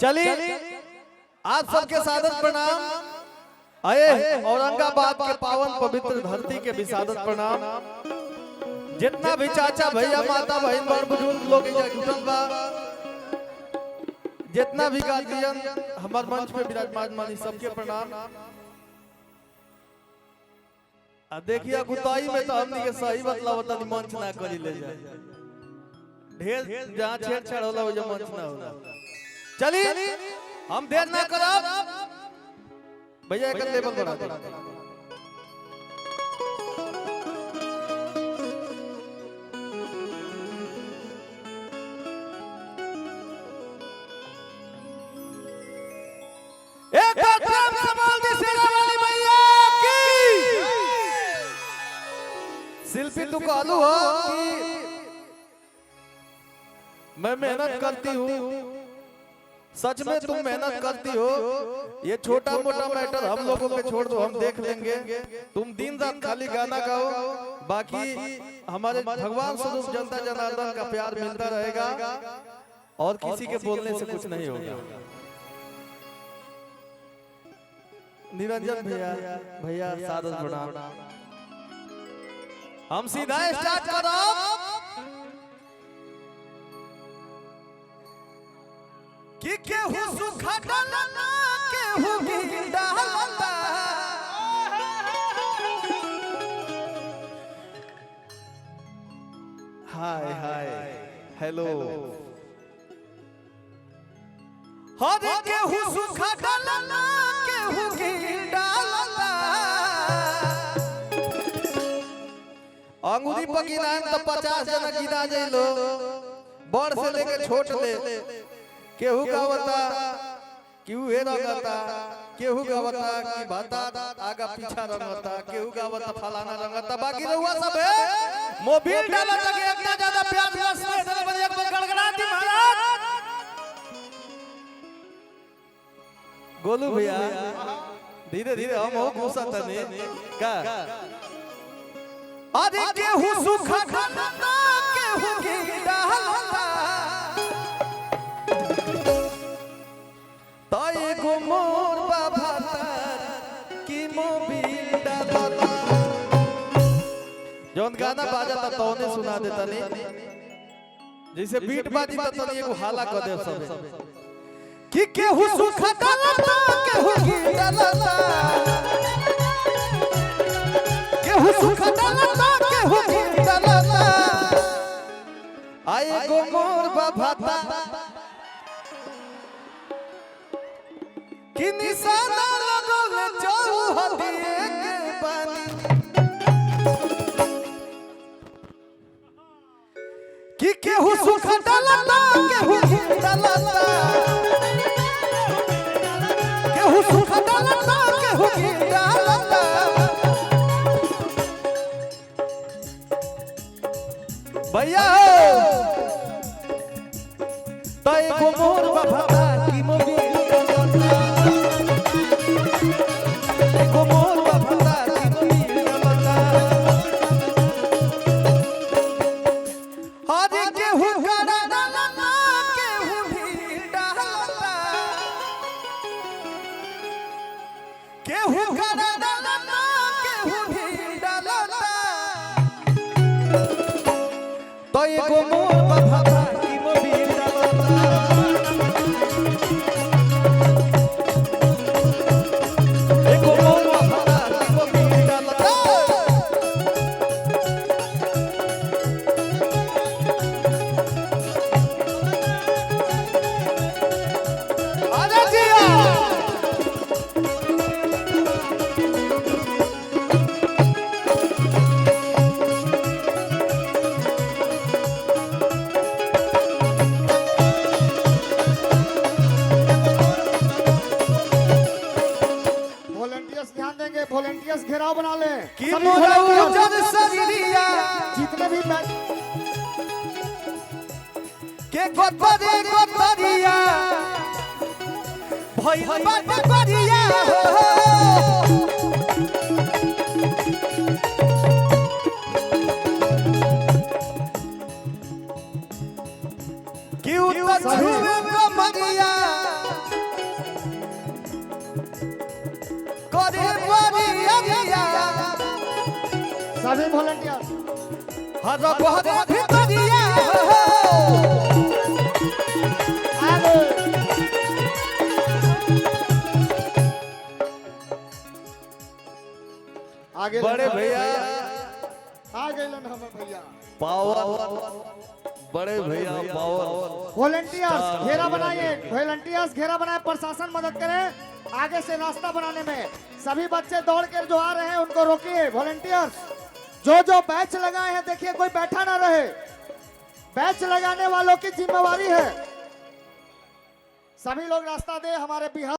चलिए आप सबके सादर प्रणाम। आए औरंगाबाद के पावन पवित्र धरती के भी सादर प्रणाम। जितना भी चाचा भैया माता बहन बड़ बुजुर्ग लोग जुटल बा, जितना भी गार्जियन हमार मंच पे विराजमान मानी सबके प्रणाम। देखिए गुताई में तो हमनी के सही बतलाव तनी मंच ना करी ले जाए, ढेर जहां छेड़छाड़ होला वो जो मंच ना होला। चलिए हम देर ना करब, भैया एक लेवल बढ़ा दे। एक बार प्रेम से बोल दे शेरावाली मैया की। शिल्पी तू कहलू हो कि मैं मेहनत करती हूँ, सच में तुम मेहनत करती हो। ये छोटा मोटा मैटर हम लोगों पे छोड़ दो, हम देख लेंगे। तुम दिन रात खाली गाना गाओ, बाकी हमारे भगवान स्वरूप जनता जनार्दन का प्यार मिलता रहेगा और किसी के बोलने से कुछ नहीं होगा। निरंजन भैया भैया सादर प्रणाम। हम सीधा स्टार्ट करो। कि केहू सुखा डालना केहू भी डालता, हाय हाय हेलो। हर केहू सुखा डालना केहू भी डालता। अंगूरी पर गिनाएं तो 50 जना गिना जाइलो, बड़ से लेके छोट ले। केहू गावता केहू हे रंगता, केहू गावता कि भाता आगा पीछा रंगता, केहू गावता फलाना रंगता। बाकी रहुआ सब है मोबिल डाला तक इतना ज्यादा प्यार बरसने चले बजे एक बार गड़गड़ाती महाराज। गोलू भैया धीरे धीरे हम हो गुस्सा तने का। अरे केहू सुखा डालता केहू की डालता, ताई को मोर बाबा की मोबिल डालता। जौन गाना बाजा तो ने सुना देता नहीं, जैसे बीट बाजी तो तनी एगो हाला कर दे सब। कि केहू सुखा डालता केहू की डालता, केहू सुखा डालता केहू की डालता। आए गो मोर बाबा कि निशाना लगल चौहदिए के बानी। कि केहू सुखा डालता केहू की डालता, केहू सुखा डालता केहू की डालता। भैया तय को मोर बाबा की मोबिल डालता, को मोर बाबा की मोबिल डालता। हर केहू करा डालता केहू भी डालता, केहू करा डालता केहू भी डालता। तो एगो मोर बाबा की मोबिल डालता, एगो मोर बाबा की मोबिल डालता। आजा जिया वॉलंटियर्स घेराव बना ले कि मोरा उजर शरीरिया जितने भी के गोतरी गोतरिया भइल बाटे करिया हो। कि उतर छुए कमरिया सभी वॉलेंटियर्स हर बहुत भितरिया आगे आगे बड़े भैया आगे हमारे भैया पावर बड़े भैया पावर वॉलेंटियर्स घेरा बनाइए, वॉलेंटियर्स घेरा बनाए, प्रशासन मदद करे आगे से रास्ता बनाने में। सभी बच्चे दौड़ कर जो आ रहे हैं उनको रोकिए। वॉलेंटियर्स जो जो बैच लगाए हैं देखिए कोई बैठा ना रहे, बैच लगाने वालों की जिम्मेवारी है। सभी लोग रास्ता दे, हमारे बिहार